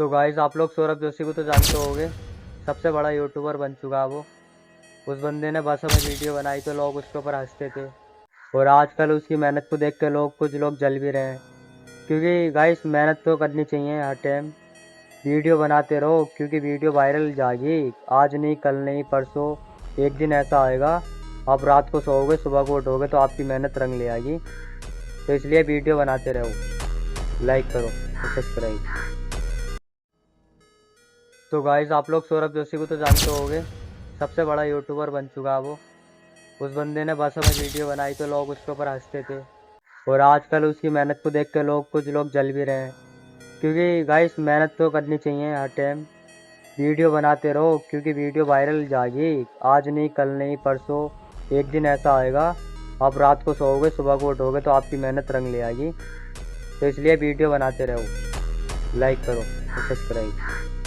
तो गाइस आप लोग सौरभ जोशी को तो जानते होंगे। सबसे बड़ा यूट्यूबर बन चुका है वो। उस बंदे ने बस में वीडियो बनाई तो लोग उसके ऊपर हंसते थे। और आजकल उसकी मेहनत को देख के कुछ लोग जल भी रहे हैं। क्योंकि गाइस मेहनत तो करनी चाहिए हर टाइम। वीडियो बनाते रहो क्योंकि वीडियो वायरल जाएगी। आज नहीं, कल नहीं, परसों एक दिन ऐसा आएगा, आप रात को सोओगे, सुबह को उठोगे तो आपकी मेहनत रंग ले आएगी। तो इसलिए वीडियो बनाते रहो, लाइक करो और सब्सक्राइब। तो गाइस आप लोग सौरभ जोशी को तो जानते होंगे। सबसे बड़ा यूट्यूबर बन चुका है वो। उस बंदे ने बस में वीडियो बनाई तो लोग उसके ऊपर हंसते थे। और आजकल उसकी मेहनत को देख के कुछ लोग जल भी रहे हैं। क्योंकि गाइस मेहनत तो करनी चाहिए हर टाइम। वीडियो बनाते रहो क्योंकि वीडियो वायरल जाएगी। आज नहीं, कल नहीं, परसों एक दिन ऐसा आएगा, आप रात को सोओगे, सुबह को उठोगे तो आपकी मेहनत रंग ले आएगी। तो इसलिए वीडियो बनाते रहो, लाइक करो और सब्सक्राइब।